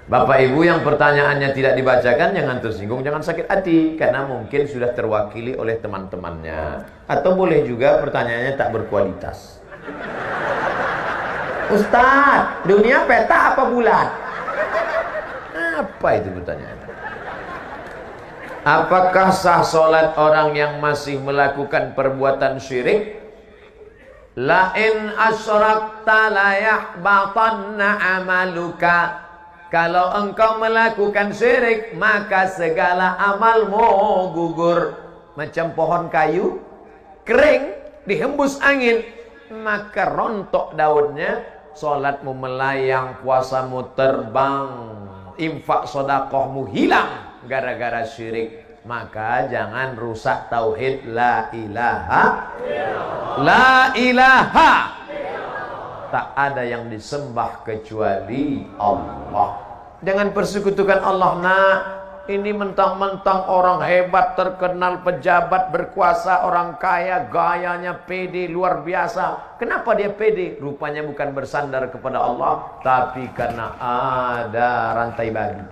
Bapak Ibu yang pertanyaannya tidak dibacakan, jangan tersinggung, jangan sakit hati, karena mungkin sudah terwakili oleh teman-temannya. Atau boleh juga pertanyaannya tak berkualitas. Ustadz, dunia peta apa bulat? Apa itu pertanyaannya? Apakah sah sholat orang yang masih melakukan perbuatan syirik? La in asyrakta la yahbatanna amaluka. Kalau engkau melakukan syirik, maka segala amalmu gugur. Macam pohon kayu kering, dihembus angin, maka rontok daunnya. Salatmu melayang, puasamu terbang, infak sedekahmu hilang gara-gara syirik. Maka jangan rusak tauhid la ilaha la ilaha. Tak ada yang disembah kecuali Allah. Jangan persekutukan Allah, nak. Ini mentang-mentang orang hebat, terkenal, pejabat, berkuasa, orang kaya, gayanya pede luar biasa. Kenapa dia pede? Rupanya bukan bersandar kepada Allah, tapi karena ada rantai bagi.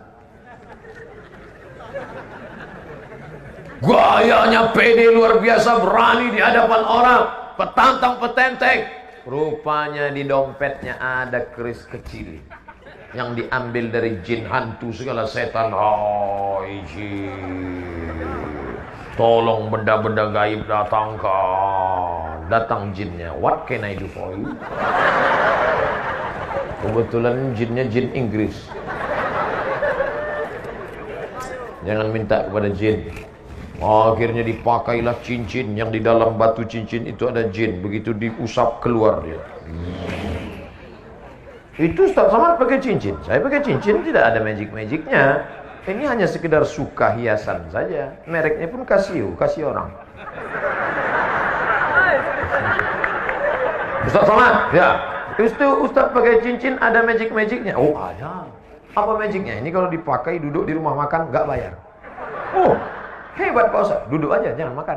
Gayanya pede luar biasa, berani di hadapan orang, petantang petenteng. Rupanya di dompetnya ada keris kecil yang diambil dari jin, hantu, segala setan. Jin, tolong benda-benda gaib datangkan. Datang jinnya. What can I do for you? Kebetulan jinnya jin Inggris. Jangan minta kepada jin. Akhirnya dipakailah cincin, yang di dalam batu cincin itu ada jin. Begitu diusap keluar dia. Itu Ustaz Somad pakai cincin. Saya pakai cincin, tidak ada magic-magicnya. Ini hanya sekedar suka hiasan saja. Mereknya pun Casio, kasih orang. Ustaz Somad, ya. Itu Ustaz pakai cincin, ada magic-magicnya. Oh ada. Apa magicnya? Ini kalau dipakai duduk di rumah makan nggak bayar. Oh, hebat Pak Ustaz. Duduk aja, jangan makan.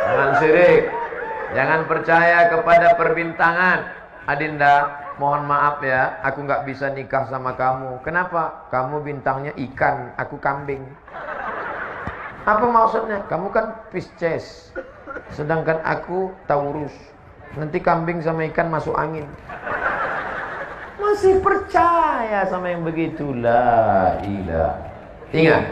Jangan syirik. Jangan percaya kepada perbintangan. Adinda, mohon maaf ya, aku nggak bisa nikah sama kamu. Kenapa? Kamu bintangnya ikan, aku kambing. Apa maksudnya? Kamu kan Pisces, sedangkan aku Taurus. Nanti kambing sama ikan masuk angin. Masih percaya sama yang begitulah. Ingat,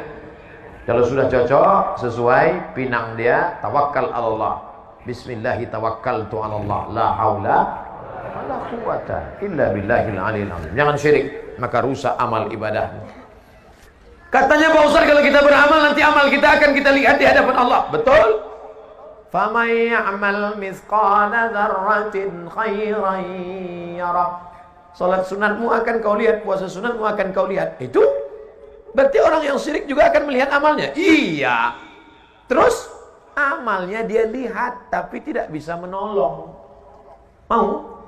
kalau sudah cocok, sesuai pinang dia, tawakal Allah. Bismillahi tawakkaltu 'ala Allah, la haula wala quwata illa billahil aliyil azim. Jangan syirik, maka rusak amal ibadahmu. Katanya Pak Ustaz, kalau kita beramal nanti amal kita akan kita lihat di hadapan Allah. Betul? Faman ya'mal mithqala dzarratin khairan yarah. Salat sunatmu akan kau lihat, puasa sunatmu akan kau lihat. Itu berarti orang yang syirik juga akan melihat amalnya. Iya. Terus amalnya dia lihat tapi tidak bisa menolong. Mau?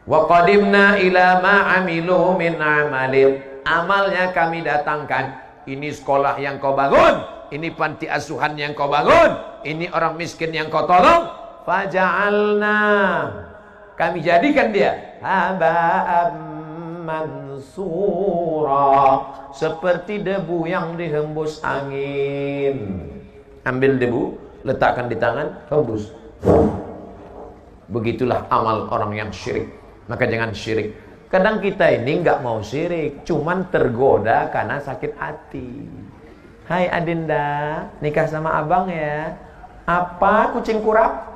Wa qadimna ila ma amilu min amalin. Amalnya kami datangkan. Ini sekolah yang kau bangun, ini panti asuhan yang kau bangun, ini orang miskin yang kau tolong. Faja'alna, kami jadikan dia haba'am mansura, seperti debu yang dihembus angin. Ambil debu, letakkan di tangan, hembus. Begitulah amal orang yang syirik. Maka jangan syirik. Kadang kita ini nggak mau syirik, cuman tergoda karena sakit hati. Hai Adinda, nikah sama abang ya. Apa kucing kurap?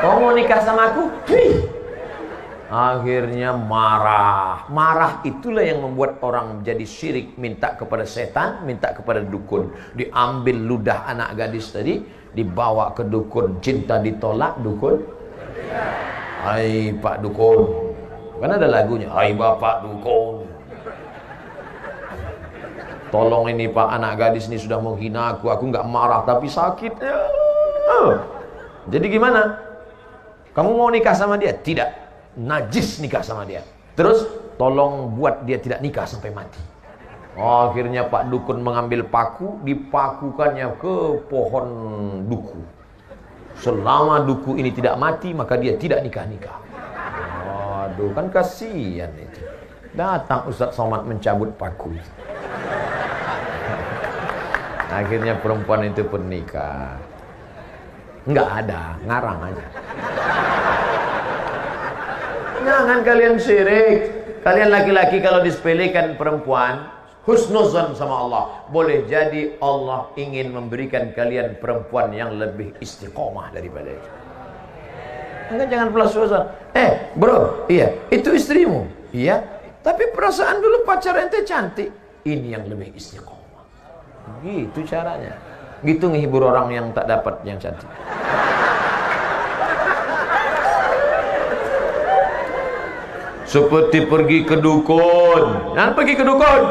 Kau mau nikah sama aku? Wih. Akhirnya marah. Marah itulah yang membuat orang menjadi syirik. Minta kepada setan, minta kepada dukun. Diambil ludah anak gadis tadi, dibawa ke dukun. Cinta ditolak, dukun. Hai Pak Dukun. Kan ada lagunya, hai Bapak Dukun. Tolong ini Pak, anak gadis ini sudah menghina aku nggak marah tapi sakit. Jadi gimana? Kamu mau nikah sama dia? Tidak. Najis nikah sama dia. Terus tolong buat dia tidak nikah sampai mati. Akhirnya Pak Dukun mengambil paku, dipakukannya ke pohon duku. Selama duku ini tidak mati, maka dia tidak nikah-nikah. Waduh, kan kasihan itu. Datang Ustaz Somad mencabut paku. Akhirnya perempuan itu pun nikah. Enggak ada, ngarang aja. Jangan kalian syirik. Kalian laki-laki kalau disepelekan perempuan, husnuzan sama Allah. Boleh jadi Allah ingin memberikan kalian perempuan yang lebih istiqomah daripada itu. Enggak, jangan pelas-pelasan. Bro, iya, itu istrimu. Iya, tapi perasaan dulu pacar ente cantik. Ini yang lebih istiqomah. Gitu caranya. Gitu ngehibur orang yang tak dapat yang cantik. Seperti pergi ke dukun. Jangan pergi ke dukun.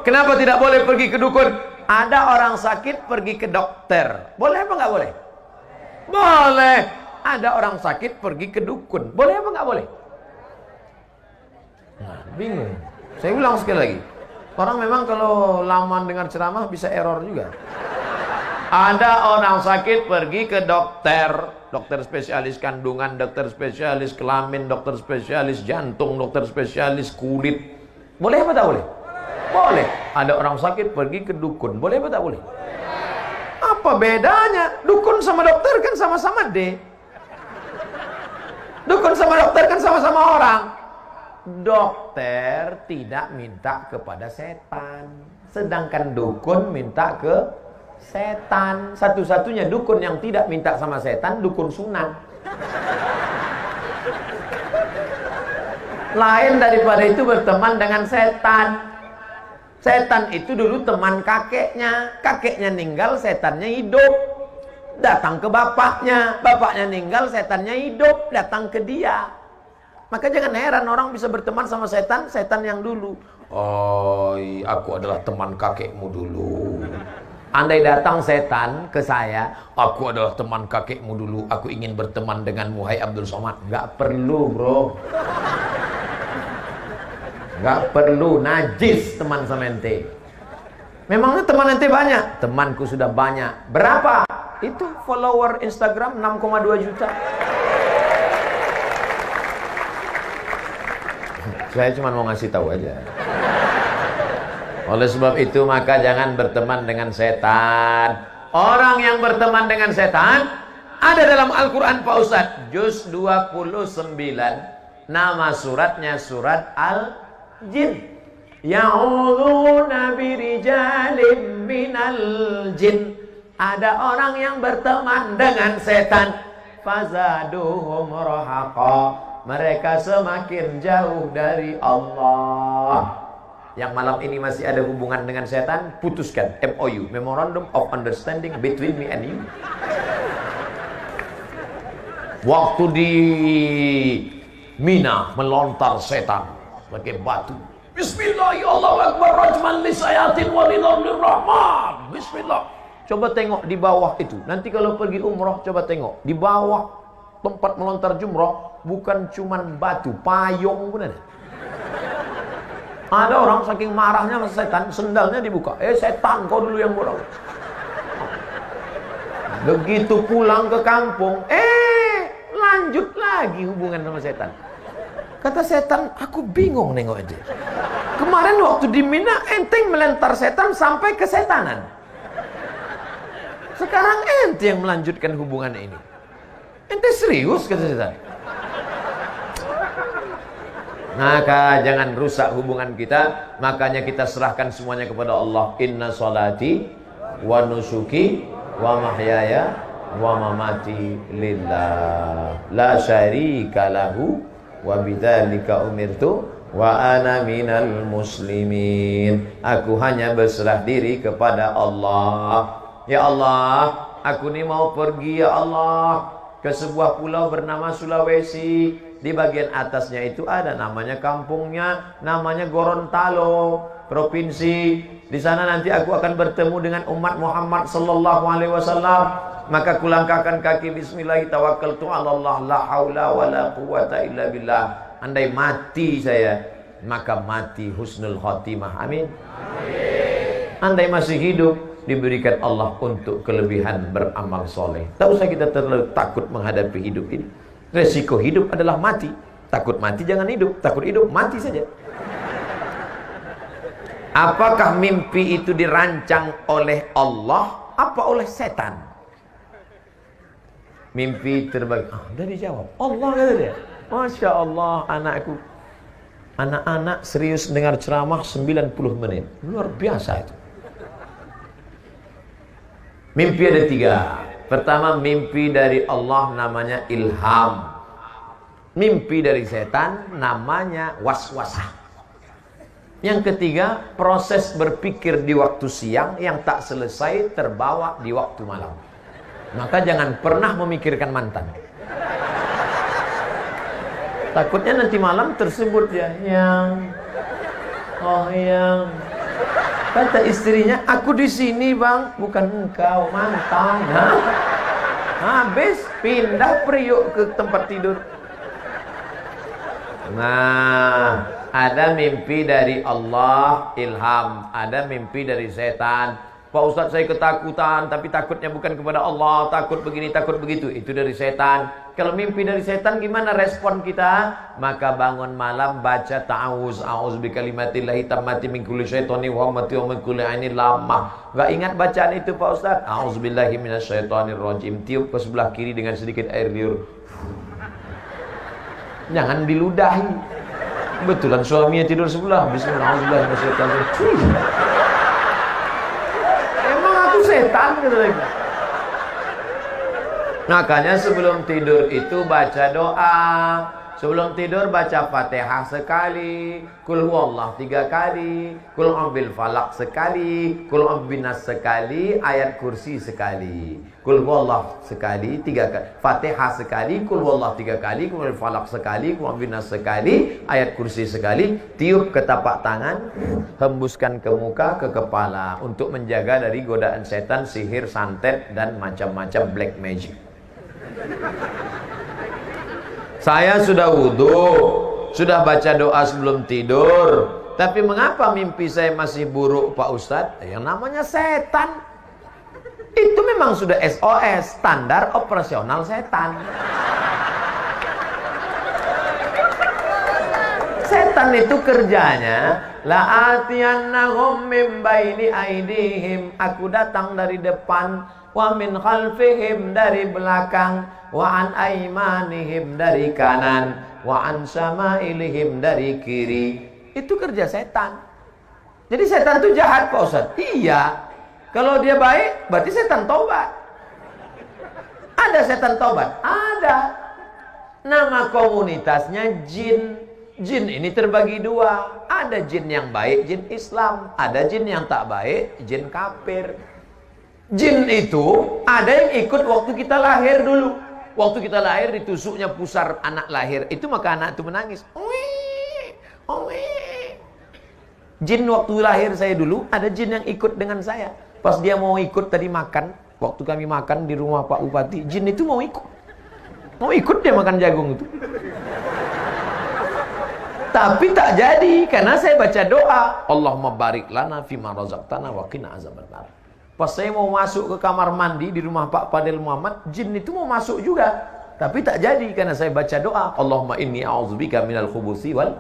Kenapa tidak boleh pergi ke dukun? Ada orang sakit pergi ke dokter. Boleh apa nggak boleh? Boleh. Ada orang sakit pergi ke dukun. Boleh apa nggak boleh? Nah, bingung. Saya ulang sekali lagi. Orang memang kalau lama dengar ceramah bisa error juga. Ada orang sakit pergi ke dokter. Dokter spesialis kandungan, dokter spesialis kelamin, dokter spesialis jantung, dokter spesialis kulit. Boleh apa tak boleh? Boleh. Ada orang sakit pergi ke dukun. Boleh apa tak boleh? Apa bedanya? Dukun sama dokter kan sama-sama D. Dukun sama dokter kan sama-sama orang. Dokter tidak minta kepada setan, sedangkan dukun minta ke setan. Satu-satunya dukun yang tidak minta sama setan, dukun sunat. Lain daripada itu berteman dengan setan. Setan itu dulu teman kakeknya. Kakeknya ninggal, setannya hidup. Datang ke bapaknya. Bapaknya ninggal, setannya hidup. Datang ke dia. Maka jangan heran orang bisa berteman sama setan, setan yang dulu. Oh, aku adalah teman kakekmu dulu. Andai datang setan ke saya, aku adalah teman kakekmu dulu, aku ingin berteman denganmu, hai Abdul Somad. Nggak perlu, bro. Nggak perlu, najis teman sama ente. Memangnya teman ente banyak? Temanku sudah banyak. Berapa? Itu follower Instagram 6,2 juta. Saya cuma mau ngasih tahu aja. Oleh sebab itu maka jangan berteman dengan setan. Orang yang berteman dengan setan ada dalam Al-Quran Pak Ustadz, juz 29. Nama suratnya surat Al-Jin. Ya'udzuuna birijalim minal jin. Ada orang yang berteman dengan setan. Fazaduhum rahaqa. Mereka semakin jauh dari Allah. Yang malam ini masih ada hubungan dengan setan, putuskan. MOU, Memorandum of Understanding between me and you. Waktu di Mina melontar setan pakai batu. Bismillahirrahmanirrahim. Bismillah. Coba tengok di bawah itu. Nanti kalau pergi umroh coba tengok di bawah tempat melontar jumroh, bukan cuman batu, payung pun ada. Ada orang saking marahnya sama setan, sendalnya dibuka. Setan, kau dulu yang bolong. Begitu pulang ke kampung, lanjut lagi hubungan sama setan. Kata setan, aku bingung nengok aja. Kemarin waktu di Mina, enteng melentar setan sampai ke setanan. Sekarang ente yang melanjutkan hubungan ini. Ente serius, kata setan. Maka jangan rusak hubungan kita. Makanya kita serahkan semuanya kepada Allah. Inna salati wa nusuki wa mahyaya wa mamati lillah la syarika lahu wa bidzalika umirtu wa ana minal muslimin. Aku hanya berserah diri kepada Allah. Ya Allah, aku ini mau pergi ya Allah ke sebuah pulau bernama Sulawesi. Di bagian atasnya itu ada namanya kampungnya, namanya Gorontalo, provinsi. Di sana nanti aku akan bertemu dengan umat Muhammad sallallahu alaihi wasallam. Maka kulangkahkan kaki bismillah, tawakkaltu 'ala Allah, la haula wala quwata illa billah. Andai mati saya, maka mati husnul khotimah. Amin. Andai masih hidup, diberikan Allah untuk kelebihan beramal soleh. Tak usah kita terlalu takut menghadapi hidup ini. Resiko hidup adalah mati. Takut mati jangan hidup, takut hidup mati saja. Apakah mimpi itu dirancang oleh Allah apa oleh setan? Mimpi terbagi. Udah dijawab. Allah kata dia. Masya Allah, anakku. Anak-anak serius dengar ceramah 90 menit. Luar biasa itu. Mimpi ada 3. Pertama, mimpi dari Allah namanya ilham. Mimpi dari setan namanya waswasah. Yang ketiga, proses berpikir di waktu siang yang tak selesai terbawa di waktu malam. Maka jangan pernah memikirkan mantan. Takutnya nanti malam tersebut ya, yang kata istrinya, aku di sini bang, bukan engkau, mantan. Habis pindah periuk ke tempat tidur. Nah, ada mimpi dari Allah, ilham. Ada mimpi dari setan. Pak Ustadz, saya ketakutan, tapi takutnya bukan kepada Allah, takut begini, takut begitu. Itu dari setan. Kalau mimpi dari setan, gimana respon kita? Maka bangun malam baca ta'awuz, a'udzu bikalimatillahi tammati min kulli syaitani wa hamati wa min kulli ainin lamah. Enggak ingat bacaan itu Pak Ustadz? A'udzubillahi minasyaitonir rajim. Tiup ke sebelah kiri dengan sedikit air liur. Jangan diludahi. Betulan suaminya tidur sebelah. Bismillahirrahmanirrahim. Emang aku setan gitu lagi. Makanya sebelum tidur itu baca doa. Sebelum tidur baca Fatihah sekali, Qul huwallah 3 kali, Qul a'udzu falaq sekali, Qul a'udzu binas sekali, ayat kursi sekali. Qul huwallah sekali 3 kali, Fatihah sekali, Qul huwallah 3 kali, Qul a'udzu falaq sekali, Qul a'udzu binas sekali, ayat kursi sekali. Tiup ke tapak tangan, hembuskan ke muka, ke kepala untuk menjaga dari godaan setan, sihir, santet dan macam-macam black magic. Saya sudah wudhu, sudah baca doa sebelum tidur. Tapi mengapa mimpi saya masih buruk Pak Ustadz? Yang namanya setan. Itu memang sudah SOS, standar operasional setan. Setan itu kerjanya la'atiyannahum min baini aidihim, aku datang dari depan, wa min khalfihim dari belakang, wa an aimanihim dari kanan, wa an syama'ilihim dari kiri. Itu kerja setan. Jadi setan itu jahat Pak Ustaz? Iya. Kalau dia baik berarti setan tobat. Ada setan tobat? Ada. Nama komunitasnya jin. Jin ini terbagi 2. Ada jin yang baik, jin Islam. Ada jin yang tak baik, jin kafir. Jin itu ada yang ikut waktu kita lahir dulu. Waktu kita lahir ditusuknya pusar anak lahir. Itu maka anak itu menangis. Jin waktu lahir saya dulu, ada jin yang ikut dengan saya. Pas dia mau ikut tadi makan, waktu kami makan di rumah Pak Bupati, jin itu mau ikut. Mau ikut dia makan jagung itu. Tapi tak jadi karena saya baca doa, Allahumma barik lana fima razaqtana wa qina azabannar. Pas saya mau masuk ke kamar mandi di rumah Pak Fadil Muhammad, jin itu mau masuk juga. Tapi tak jadi karena saya baca doa, Allahumma inni a'udzubika minal khubuthi wal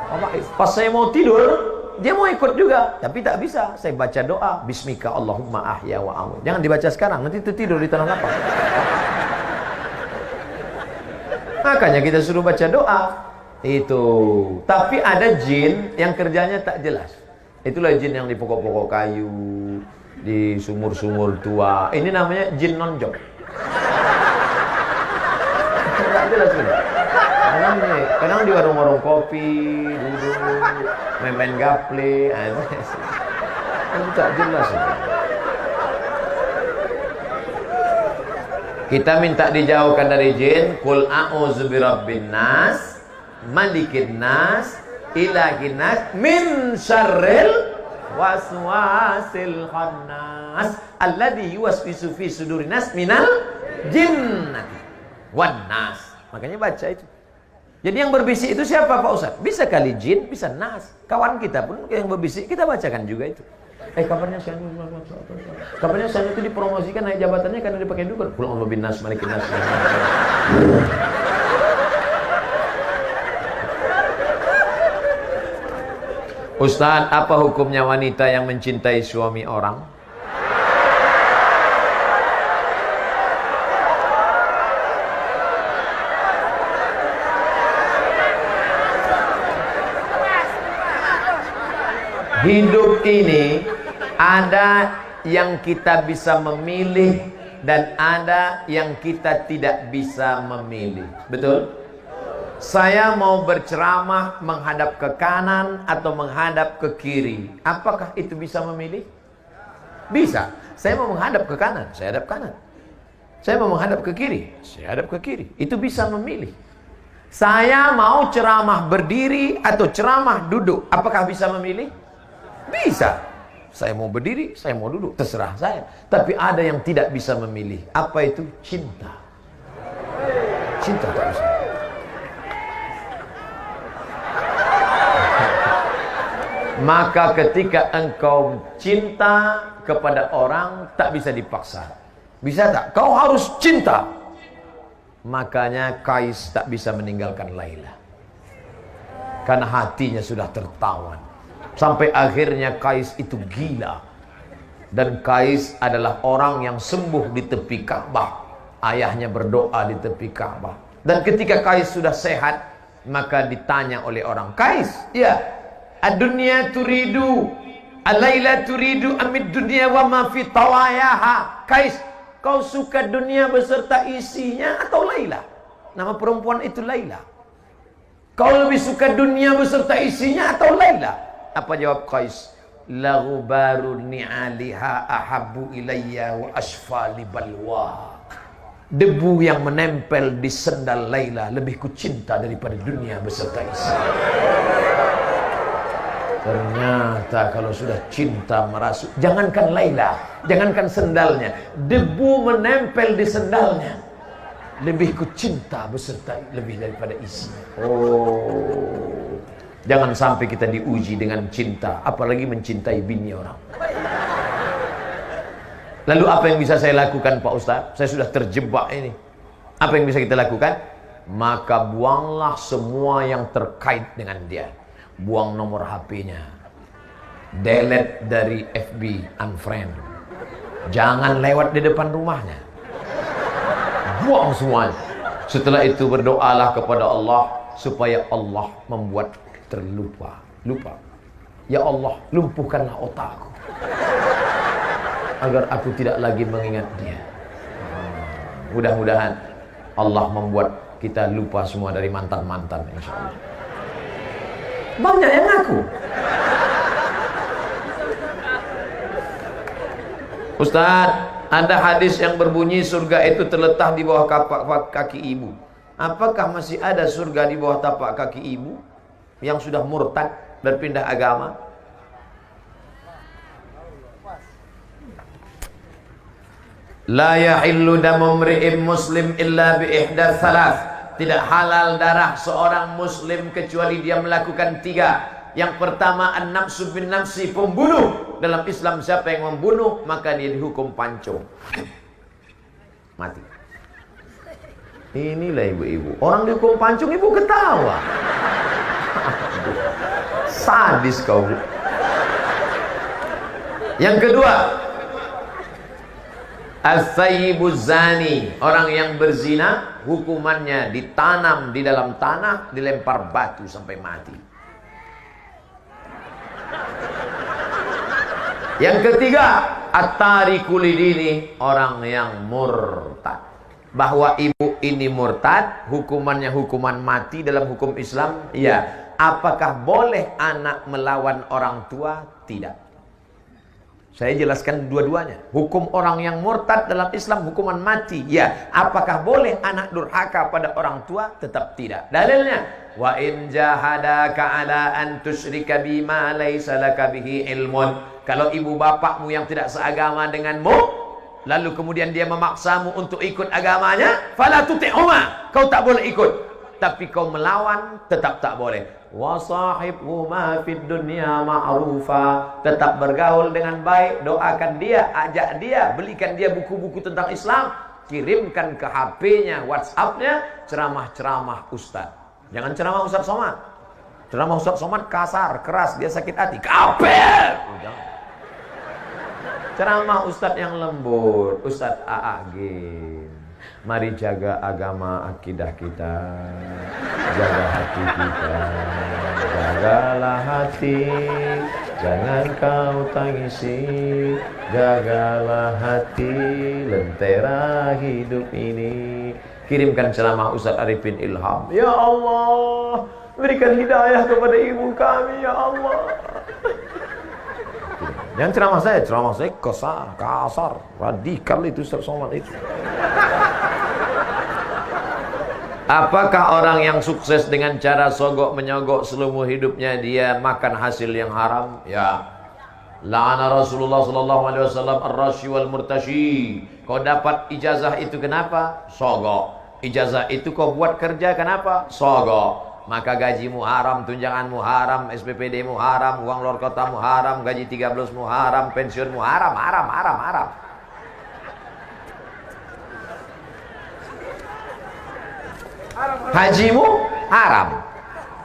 khaba'ith. Pas saya mau tidur, dia mau ikut juga, tapi tak bisa. Saya baca doa, bismika Allahumma ahya wa amut. Jangan dibaca sekarang, nanti tidur di tanah lapang. Makanya kita suruh baca doa. Itu. Tapi ada jin yang kerjanya tak jelas. Itulah jin yang di pokok-pokok kayu, di sumur-sumur tua. Ini namanya jin nonjok. Tak jelas kan? Kadang di warung-warung kopi, duduk, main-main gaple. Itu tak jelas. Kita minta dijauhkan dari jin. Qul a'udzu birabbin nas, malikin nas, ilahin nas, min syarril waswasil khannas alladzi yuwaswisu fi sudurin nas minal jinnati wan nas. Makanya baca itu. Jadi yang berbisik itu siapa Pak Ustaz? Bisa kali jin, bisa nas. Kawan kita pun yang berbisik kita bacakan juga itu. Kabarnya saya itu dipromosikan naik jabatannya karena dipakai dukun. Qul a'udzu bin nas malikin nas. Ustaz, apa hukumnya wanita yang mencintai suami orang? Hidup ini ada yang kita bisa memilih dan ada yang kita tidak bisa memilih. Betul? Saya mau berceramah menghadap ke kanan atau menghadap ke kiri. Apakah itu bisa memilih? Bisa. Saya mau menghadap ke kanan, saya hadap kanan. Saya mau menghadap ke kiri, saya hadap ke kiri. Itu bisa memilih. Saya mau ceramah berdiri atau ceramah duduk. Apakah bisa memilih? Bisa. Saya mau berdiri, saya mau duduk, terserah saya. Tapi ada yang tidak bisa memilih. Apa itu? Cinta. Cinta tak bisa. Maka ketika engkau cinta kepada orang, tak bisa dipaksa. Bisa tak? Kau harus cinta. Makanya Kais tak bisa meninggalkan Laila. Karena hatinya sudah tertawan. Sampai akhirnya Kais itu gila. Dan Kais adalah orang yang sembuh di tepi Ka'bah. Ayahnya berdoa di tepi Ka'bah. Dan ketika Kais sudah sehat, maka ditanya oleh orang, Kais, ya, ad-dunya turidu, al-laila turidu amid dunya wa ma fi tawayaha. Kais, kau suka dunia beserta isinya atau Laila? Nama perempuan itu Laila. Kau lebih suka dunia beserta isinya atau Laila? Apa jawab Qais? Laghubaru ni'aliha ahabbu ilayya wa asfali balwa. Debu yang menempel di sendal Laila lebih ku cinta daripada dunia beserta isi. Ternyata kalau sudah cinta merasuk, jangankan Laila, jangankan sendalnya, debu menempel di sendalnya lebih ku cinta beserta lebih daripada isi. Oh, jangan sampai kita diuji dengan cinta, apalagi mencintai bini orang. Lalu apa yang bisa saya lakukan Pak Ustaz? Saya sudah terjebak ini. Apa yang bisa kita lakukan? Maka buanglah semua yang terkait dengan dia. Buang nomor HP-nya. Delete dari FB, unfriend. Jangan lewat di depan rumahnya. Buang semuanya. Setelah itu berdoalah kepada Allah supaya Allah membuat terlupa. Lupa. Ya Allah, lumpuhkanlah otakku agar aku tidak lagi mengingat dia. Mudah-mudahan Allah membuat kita lupa semua dari mantan-mantan, insya Allah. Banyak yang ngaku. Ustaz, ada hadis yang berbunyi surga itu terletak di bawah tapak kaki ibu. Apakah masih ada surga di bawah tapak kaki ibu yang sudah murtad, berpindah agama? La yahillu damu mri'in muslim illa bi ihda thalath. Tidak halal darah seorang muslim kecuali dia melakukan 3. Yang pertama, an-nafsu bin nafsi, pembunuh. Dalam Islam siapa yang membunuh maka dia dihukum pancung, mati. Inilah ibu-ibu, orang dihukum pancung ibu ketawa. Sadis kau. Yang kedua, as-sayyibuz zani, orang yang berzina, hukumannya ditanam di dalam tanah, dilempar batu sampai mati. Yang ketiga, at-tariku lidini, orang yang murtad. Bahwa ibu ini murtad, hukumannya hukuman mati dalam hukum Islam. Ya. Apakah boleh anak melawan orang tua? Tidak. Saya jelaskan dua-duanya. Hukum orang yang murtad dalam Islam hukuman mati. Ya. Apakah boleh anak durhaka pada orang tua? Tetap tidak. Dalilnya, wa in jahadaka ala an tusyrika bima laysa laka bihi ilmun. Kalau ibu bapakmu yang tidak seagama denganmu, lalu kemudian dia memaksamu untuk ikut agamanya, fala tuti'huma, kau tak boleh ikut. tapi kau melawan, tetap tak boleh. Wasahibhuma fid dunya ma'rufa, tetap bergaul dengan baik, doakan dia, ajak dia, belikan dia buku-buku tentang Islam, kirimkan ke HP-nya, WhatsApp-nya, ceramah-ceramah Ustaz. Jangan ceramah Ustaz Somad. Ceramah Ustaz Somad kasar, keras, dia sakit hati, kafir. Ceramah Ustaz yang lembut, Ustaz AAG. Mari jaga agama akidah kita, jaga hati kita, jagalah hati, jangan kau tangisi, jagalah hati, lentera hidup ini. Kirimkan ceramah Ustaz Arifin Ilham. Ya Allah, berikan hidayah kepada ibu kami, ya Allah. Jangan ceramah saya kasar, radikal itu Ustaz Somad itu. Apakah orang yang sukses dengan cara sogok menyogok seluruh hidupnya dia makan hasil yang haram? Ya. La'ana Rasulullah sallallahu alaihi wasallam ar-rashi wal murtashi. Kau dapat ijazah itu kenapa? Sogok. Ijazah itu kau buat kerja kenapa? Sogok. Maka gajimu haram, tunjanganmu haram, SPPD-mu haram, uang luar kotamu haram, gaji 13-mu haram, pensiunmu haram, haram. Hajimu haram.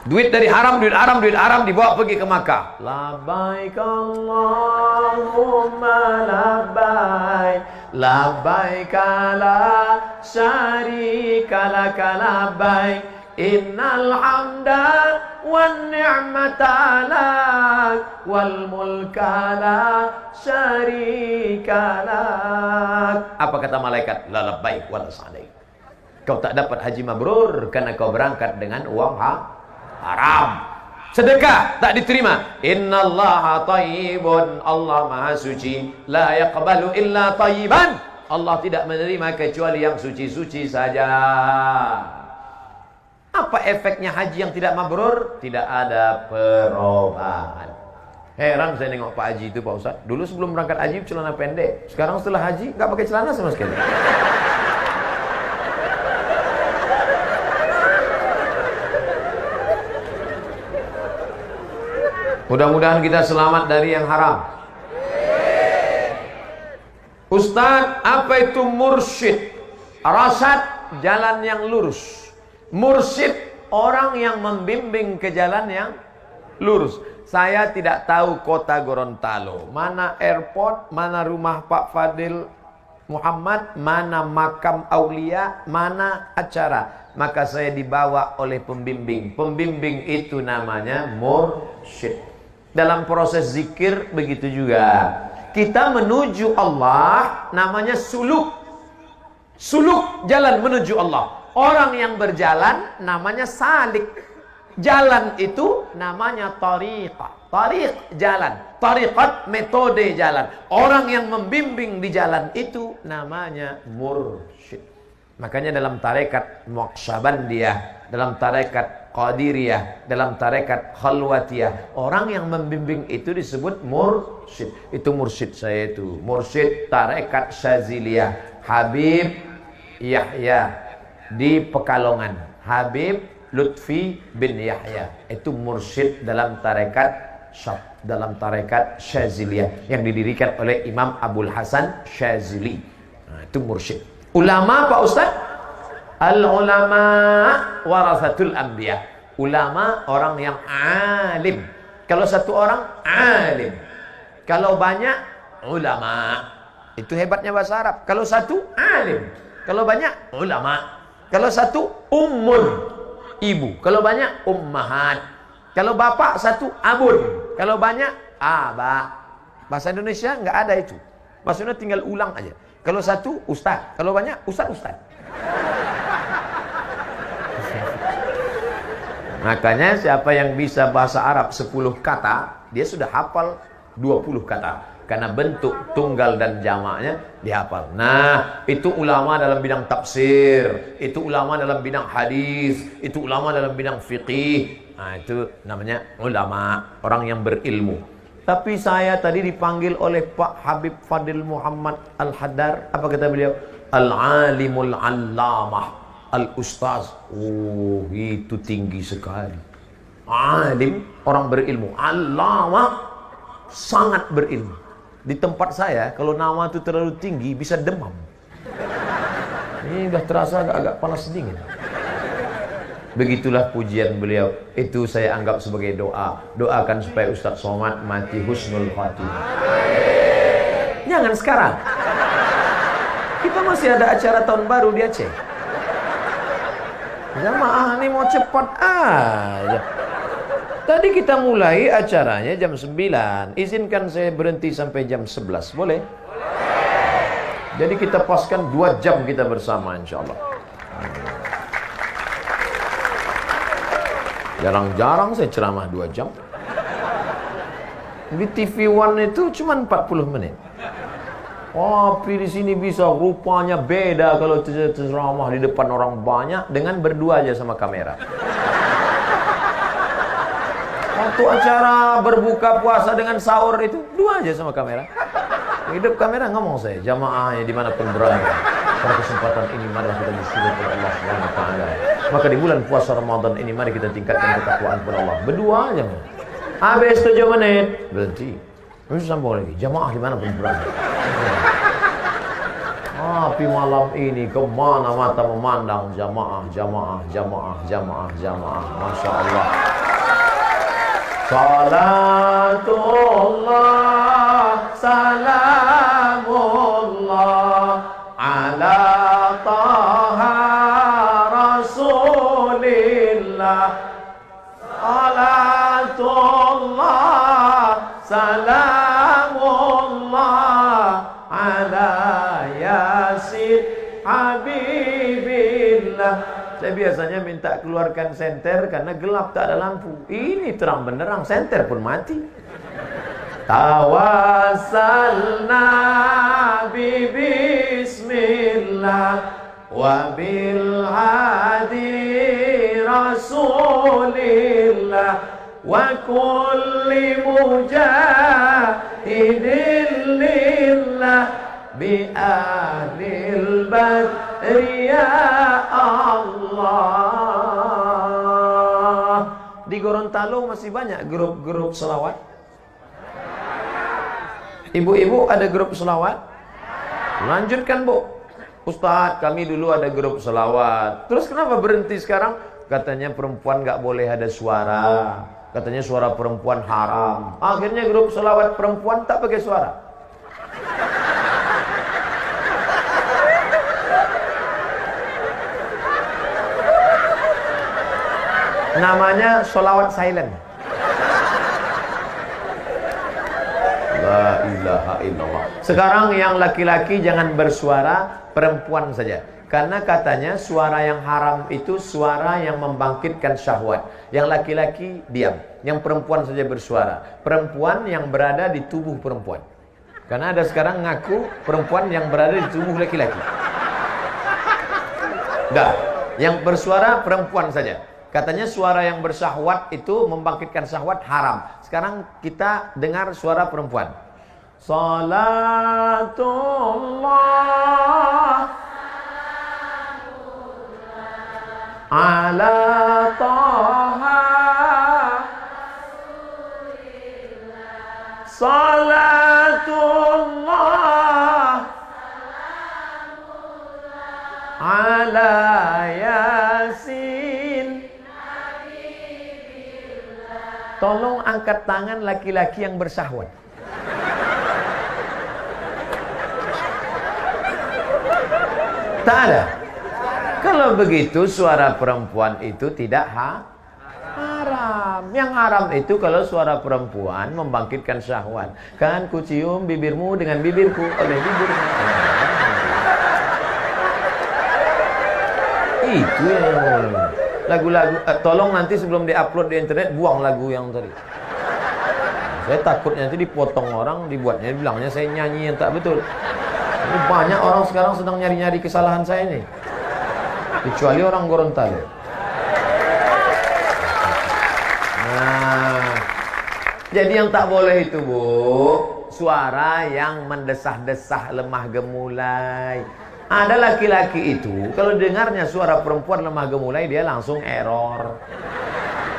Duit dari haram, duit haram dibawa pergi ke Makkah. Labbaik Allahumma labbaik, labbaik la syarika lak labbaik, innal hamda wan ni'mata lak wal mulka la syarika lak. Apa kata malaikat? La labbaik wa la sa'daik. Kau tak dapat haji mabrur karena kau berangkat dengan uang haram. Sedekah tak diterima. Innallaha thayyibun, Allah maha suci. La yaqbalu illa thayyiban, Allah tidak menerima kecuali yang suci-suci saja. Apa efeknya haji yang tidak mabrur? Tidak ada perubahan. Heran saya nengok Pak Haji itu, Pak Ustaz. Dulu sebelum berangkat haji celana pendek, sekarang setelah haji nggak pakai celana sama sekali. Mudah-mudahan kita selamat dari yang haram. Ustaz, apa itu mursyid? Rasad, jalan yang lurus. Mursyid, orang yang membimbing ke jalan yang lurus. Saya tidak tahu kota Gorontalo, mana airport, mana rumah Pak Fadil Muhammad, mana makam aulia, mana acara. Maka saya dibawa oleh pembimbing. Pembimbing itu namanya mursyid. Dalam proses zikir begitu juga. Kita menuju Allah namanya suluk. Suluk, jalan menuju Allah. Orang yang berjalan namanya salik. Jalan itu namanya tariqah. Tariq, jalan. Tariqat, metode jalan. Orang yang membimbing di jalan itu namanya mursyid. Makanya dalam tarekat Naqsyabandiyah, dalam tarekat Qadiriyah, dalam tarekat Khalwatiyah, orang yang membimbing itu disebut mursyid. Itu mursyid saya itu. Mursyid tarekat Syaziliyah, Habib Yahya di Pekalongan. Habib Lutfi bin Yahya. Itu mursyid dalam tarekat Syaziliyah yang didirikan oleh Imam Abul Hasan Syazili. Nah, itu mursyid. Ulama Pak Ustaz? Al-ulama warasatul anbiya. Ulama orang yang alim. Kalau satu orang alim, kalau banyak ulama. Itu hebatnya bahasa Arab. Kalau satu alim, kalau banyak ulama. Kalau satu ummun, ibu. Kalau banyak ummahat. Kalau bapak satu abun. Kalau banyak aba. Bahasa Indonesia nggak ada itu. Maksudnya tinggal ulang aja. Kalau satu ustaz, kalau banyak ustaz. Makanya siapa yang bisa bahasa Arab 10 kata, dia sudah hafal 20 kata. Karena bentuk tunggal dan jamaknya dihafal. Nah, itu ulama dalam bidang tafsir, itu ulama dalam bidang hadis, itu ulama dalam bidang fiqih. Nah, itu namanya ulama, orang yang berilmu. Tapi saya tadi dipanggil oleh Pak Habib Fadil Muhammad Al-Haddar. Apa kata beliau? Al-alimul allamah. Al-ustaz, oh itu tinggi sekali. Alim, orang berilmu. Alama, sangat berilmu. Di tempat saya, kalau nama itu terlalu tinggi, bisa demam. Ini udah terasa agak panas dingin. Begitulah pujian beliau. Itu saya anggap sebagai doa. Doakan supaya Ustaz Somad mati husnul khatimah. Jangan sekarang. Kita masih ada acara tahun baru di Aceh. Jamaah ini mau cepat aja. Tadi kita mulai acaranya jam 9. Izinkan saya berhenti sampai jam 11. Boleh? Jadi kita paskan 2 jam kita bersama insya Allah. Jarang-jarang saya ceramah 2 jam. Di TV One itu cuma 40 menit. Tapi di sini bisa rupanya beda kalau ceramah di depan orang banyak dengan berdua aja sama kamera. Waktu acara berbuka puasa dengan sahur itu 2 aja sama kamera. Hidup kamera ngomong saya, jamaahnya dimanapun berada. Pada kesempatan ini mari kita bersyukur kepada Allah Subhanahu wa taala. Maka di bulan puasa Ramadan ini mari kita tingkatkan ketakwaan kepada Allah. Berdua aja. Habis 7 menit berhenti. Terus sambung lagi. Jamaah dimanapun berada. Tapi malam ini kemana mata memandang jamaah, jamaah, jamaah, jamaah, jamaah. Masya Allah. Salatullah, salamullah ala taha rasulillah. Salatullah, salamullah ala yasin habibillah. Saya biasanya minta keluarkan senter karena gelap tak ada lampu. Ini terang benderang, senter pun mati. Tawassalna bi bismillah wa bil hadi rasulillah wa kulli mujahidin lillah bi ahlil badri ya Allah. Di Gorontalo masih banyak grup-grup selawat. Ibu-ibu ada grup selawat? Lanjutkan Bu. Ustadz kami dulu ada grup selawat. Terus kenapa berhenti sekarang? Katanya perempuan gak boleh ada suara. Katanya suara perempuan haram. Akhirnya grup selawat perempuan tak pakai suara. Namanya solawat silent. La ilaha illallah. Sekarang yang laki-laki jangan bersuara, perempuan saja. Karena katanya suara yang haram itu suara yang membangkitkan syahwat. Yang laki-laki diam, yang perempuan saja bersuara. Perempuan yang berada di tubuh perempuan. Karena ada sekarang ngaku perempuan yang berada di tubuh laki-laki. Enggak, yang bersuara perempuan saja. Katanya suara yang bersyahwat itu membangkitkan syahwat haram. Sekarang kita dengar suara perempuan. Salatullah ala taha salatullah ala yasin. Tolong angkat tangan laki-laki yang bersyahwat. Tak ada. Kalau begitu suara perempuan itu tidak haram. Yang haram itu kalau suara perempuan membangkitkan syahwat. Kan ku cium bibirmu dengan bibirku oleh bibirmu. Itu yang lagu-lagu, tolong nanti sebelum diupload di internet buang lagu yang tadi. Saya takut nanti dipotong orang, dibuatnya bilangnya saya nyanyi yang tak betul. Ini banyak orang sekarang sedang nyari-nyari kesalahan saya ini. Kecuali orang Gorontalo. Nah, jadi yang tak boleh itu Bu, suara yang mendesah-desah lemah gemulai. Ada laki-laki itu kalau dengarnya suara perempuan lemah gemulai dia langsung error.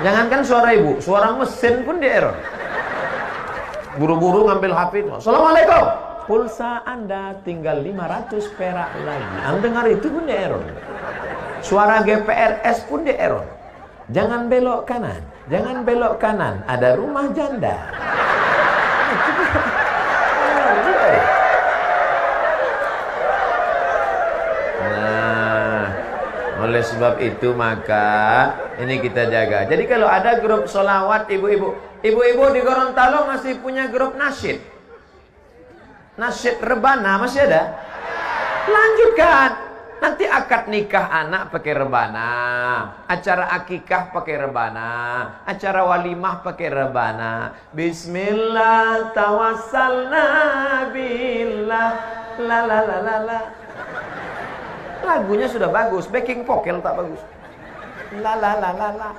Jangankan suara ibu, suara mesin pun dia error. Buru-buru ngambil HP. Assalamualaikum. Pulsa Anda tinggal 500 perak lagi. Anda dengar itu pun dia error. Suara GPRS pun dia error. Jangan belok kanan. Jangan belok kanan. Ada rumah janda. Nah, oleh sebab itu maka ini kita jaga. Jadi kalau ada grup solawat ibu-ibu di Gorontalo masih punya grup nasyid. Nasyid rebana masih ada? Lanjutkan. Nanti akad nikah anak pakai rebana, acara akikah pakai rebana, acara walimah pakai rebana. Bismillah tawassalna billah la la la la la. Lagunya sudah bagus, backing vocal tak bagus. La la la la la.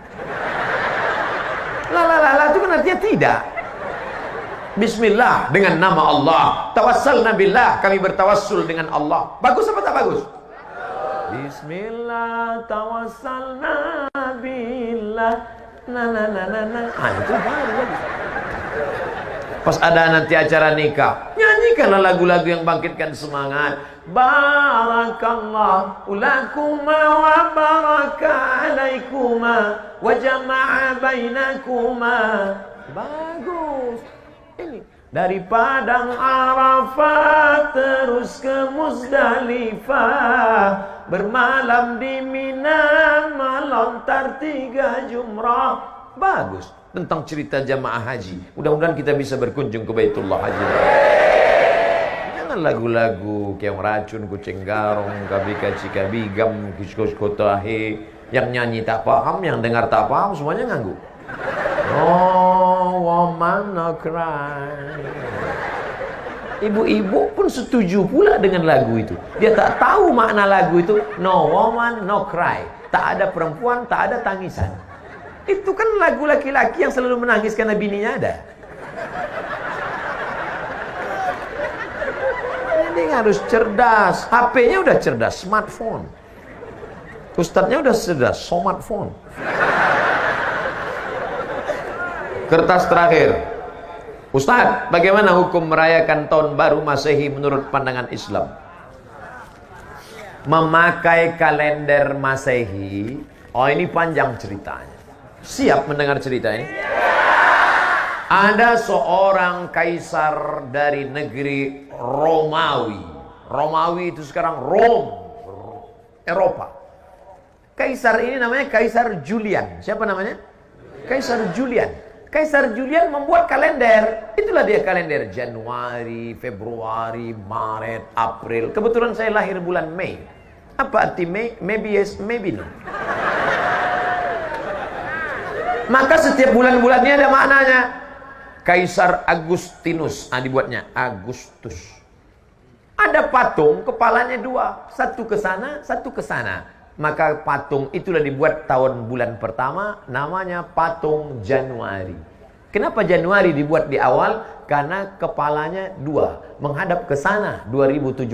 La la la la itu kan artinya tidak. Bismillah dengan nama Allah. Tawassalna billah, kami bertawassul dengan Allah. Bagus apa tak bagus? Bismillah tawassalna billah na na na na na. Itu baru lagi. Pas ada nanti acara nikah, nyanyikanlah lagu-lagu yang bangkitkan semangat. Barakallahu lakuma wa baraka alaikuma wa jama'a bainakuma. Bagus. Ini dari Padang Arafah terus ke Muzdalifah, bermalam di Mina, melontar 3 jumrah. Bagus. Tentang cerita jamaah haji. Mudah-mudahan kita bisa berkunjung ke Baitullah Haji. Jangan lagu-lagu kayak racun, kucing garong, kabika cikabigam, kuskotahe. Yang nyanyi tak paham, yang dengar tak paham, semuanya nganggu. Oh, woman no cry. Ibu-ibu pun setuju pula dengan lagu itu. Dia tak tahu makna lagu itu. No woman no cry. Tak ada perempuan, tak ada tangisan. Itu kan lagu laki-laki yang selalu menangis karena bininya ada. Jadi harus cerdas. HP-nya udah cerdas, smartphone. Ustadznya udah cerdas, smartphone. Kertas terakhir. Ustadz, bagaimana hukum merayakan tahun baru Masehi menurut pandangan Islam? Memakai kalender Masehi. Oh, ini panjang ceritanya. Siap mendengar cerita ini? Ada seorang kaisar dari negeri Romawi. Romawi itu sekarang Rome, Eropa. Kaisar ini namanya Kaisar Julian. Siapa namanya? Kaisar Julian. Kaisar Julian membuat kalender. Itulah dia kalender Januari, Februari, Maret, April. Kebetulan saya lahir bulan Mei. Apa arti Mei? Maybe yes, maybe no. Maka setiap bulan-bulannya ada maknanya. Kaisar Agustinus, dibuatnya Agustus. Ada patung, kepalanya 2. Satu ke sana, satu ke sana. Maka patung itulah dibuat tahun bulan pertama, namanya patung Januari. Kenapa Januari dibuat di awal? Karena kepalanya 2. Menghadap ke sana 2017,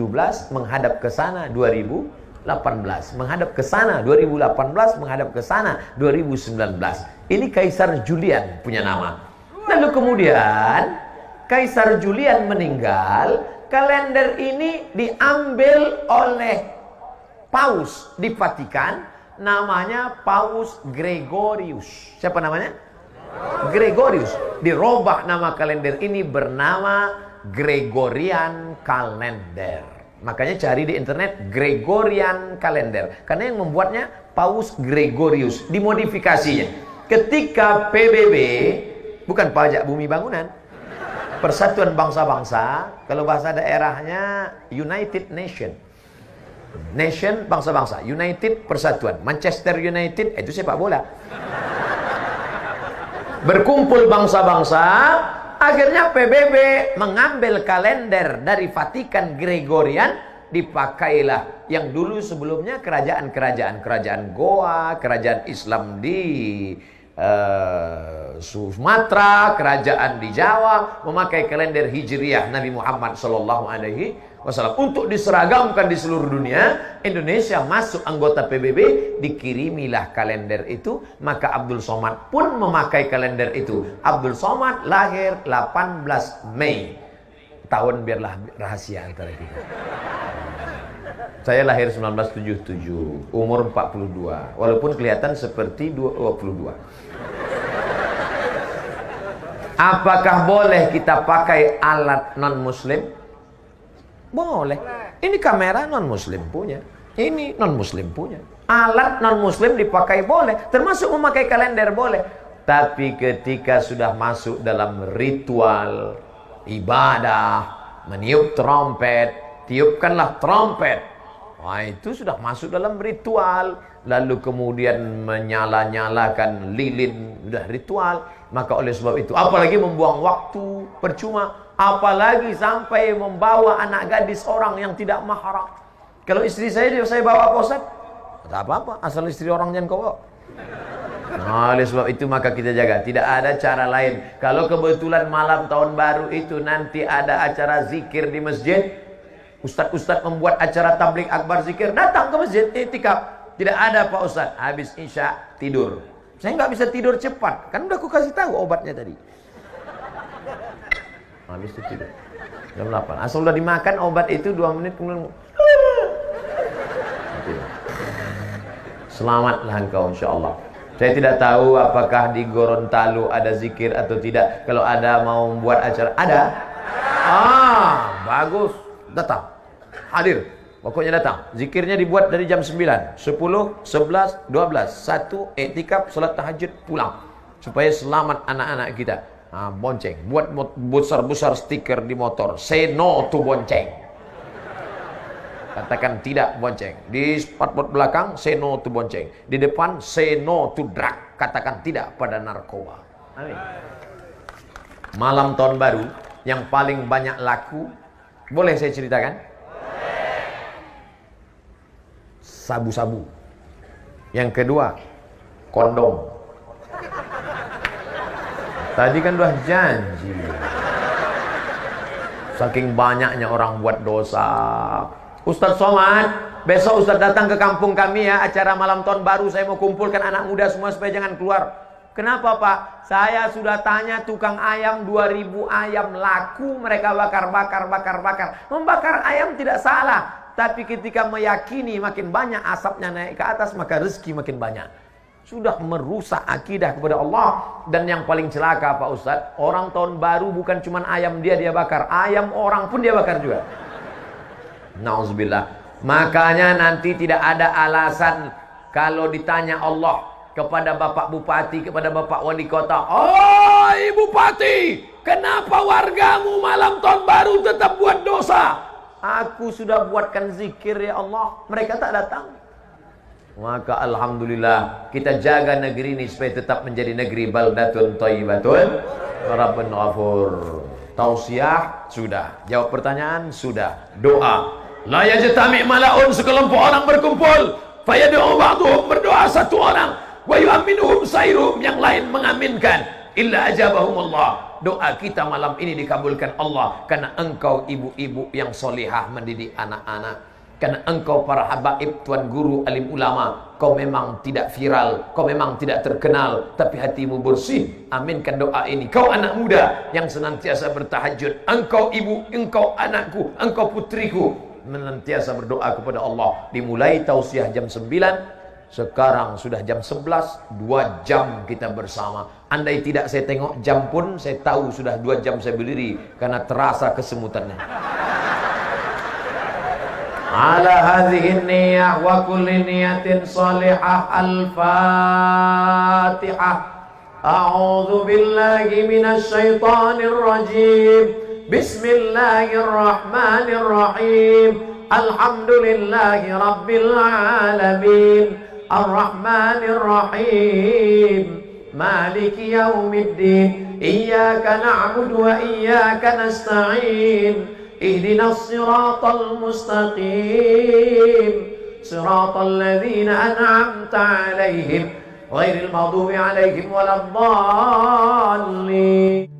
menghadap ke sana 2018. Menghadap ke sana 2018, menghadap ke sana 2019. Ini Kaisar Julian punya nama. Lalu kemudian Kaisar Julian meninggal, kalender ini diambil oleh Paus di Vatikan, namanya Paus Gregorius. Siapa namanya? Gregorius. Dirubah nama kalender ini bernama Gregorian Calendar. Makanya cari di internet Gregorian Calendar. Karena yang membuatnya Paus Gregorius. Dimodifikasinya. Ketika PBB, bukan Pajak Bumi Bangunan, Persatuan Bangsa-Bangsa, kalau bahasa daerahnya United Nation. Nation, bangsa-bangsa. United, persatuan. Manchester United, itu sepak bola. Berkumpul bangsa-bangsa, akhirnya PBB mengambil kalender dari Vatikan Gregorian, dipakailah yang dulu sebelumnya kerajaan Goa, kerajaan Islam di Sumatera, kerajaan di Jawa memakai kalender Hijriah Nabi Muhammad sallallahu alaihi wasallam. Untuk diseragamkan di seluruh dunia, Indonesia masuk anggota PBB, dikirimilah kalender itu. Maka Abdul Somad pun memakai kalender itu. Abdul Somad lahir 18 Mei. Tahun biarlah rahasia antara kita. Saya lahir 1977, umur 42. Walaupun kelihatan seperti 22. Apakah boleh kita pakai alat non-muslim? Boleh. Ini kamera non-muslim punya. Ini non-muslim punya. Alat non-muslim dipakai boleh. Termasuk memakai kalender boleh. Tapi ketika sudah masuk dalam ritual ibadah, meniup trompet, tiupkanlah trompet. Wah, itu sudah masuk dalam ritual. Lalu kemudian menyala-nyalakan lilin, sudah ritual. Maka oleh sebab itu, apalagi membuang waktu percuma, apalagi sampai membawa anak gadis orang yang tidak mahram. Kalau istri saya bawa apa Ustaz? Tak apa-apa, asal istri orang jangan kau bawa. Nah, oleh sebab itu maka kita jaga. Tidak ada cara lain. Kalau kebetulan malam tahun baru itu nanti ada acara zikir di masjid, Ustaz-ustaz membuat acara tabligh akbar zikir, datang ke masjid iktikaf. Tidak ada Pak Ustaz, habis isya tidur. Saya nggak bisa tidur cepat, kan udah aku kasih tahu obatnya tadi. Habis itu tidur jam 8. Asal udah dimakan obat itu 2 menit kemudian selamatlah engkau insyaallah. Saya tidak tahu apakah di Gorontalo ada zikir atau tidak. Kalau ada mau membuat acara, ada. Bagus. Datang. Hadir. Pokoknya datang. Zikirnya dibuat dari jam 9, 10, 11, 12. 1 iktikaf, salat tahajud, pulang. Supaya selamat anak-anak kita. Bonceng. Buat besar-besar stiker di motor. Say no to bonceng. Katakan tidak bonceng. Di spotboard belakang, say no to bonceng. Di depan, say no to drug. Katakan tidak pada narkoba. Amin. Malam tahun baru yang paling banyak laku, boleh saya ceritakan? Sabu-sabu. Yang kedua, kondom. Tadi kan udah janji. Saking banyaknya orang buat dosa. Ustaz Somad, besok Ustaz datang ke kampung kami ya, acara malam tahun baru. Saya mau kumpulkan anak muda semua supaya jangan keluar. Kenapa Pak? Saya sudah tanya tukang ayam, 2000 ayam laku, mereka bakar. Membakar ayam tidak salah, tapi ketika meyakini makin banyak asapnya naik ke atas, maka rezeki makin banyak. Sudah merusak akidah kepada Allah. Dan yang paling celaka Pak Ustadz, orang tahun baru bukan cuma ayam dia bakar, ayam orang pun dia bakar juga. Nauzubillah. Makanya nanti tidak ada alasan kalau ditanya Allah kepada Bapak Bupati, kepada Bapak Wali Kota, "Oi Bupati, kenapa wargamu malam tahun baru tetap buat dosa?" Aku sudah buatkan zikir ya Allah, mereka tak datang. Maka alhamdulillah kita jaga negeri ini supaya tetap menjadi negeri baldatun thayyibatun rabbun ghafur. Tausiah sudah, jawab pertanyaan sudah, doa. La yajtami' mala'un, sekelompok orang berkumpul, fayad'u ba'dhum, berdoa satu orang, wa yu'minuhum sairuhum, yang lain mengaminkan, illa ajabahumullah. Doa kita malam ini dikabulkan Allah karena engkau ibu-ibu yang solihah mendidik anak-anak, karena engkau para habaib, tuan guru, alim ulama, kau memang tidak viral, kau memang tidak terkenal, tapi hatimu bersih. Aminkan doa ini. Kau anak muda yang senantiasa bertahajud, engkau ibu, engkau anakku, engkau putriku, menantiasa berdoa kepada Allah. Dimulai tausiah jam 9, sekarang sudah jam 11, 2 jam kita bersama. Andai tidak saya tengok jam pun, saya tahu sudah 2 jam saya berdiri, karena terasa kesemutannya. Ala hadhihi niyah wa kulli niyatin salihah. Al-Fatihah. A'udzu billahi minasy syaithanir rajim. Bismillahirrahmanirrahim. Alhamdulillahi rabbil alamin. Ar-Rahmanir Rahim. Maliki yaumiddin. Iyyaka na'budu wa iyyaka nasta'in. Ihdinas siratal mustaqim. Siratal ladzina an'amta 'alaihim ghairil maghdubi 'alaihim waladdallin.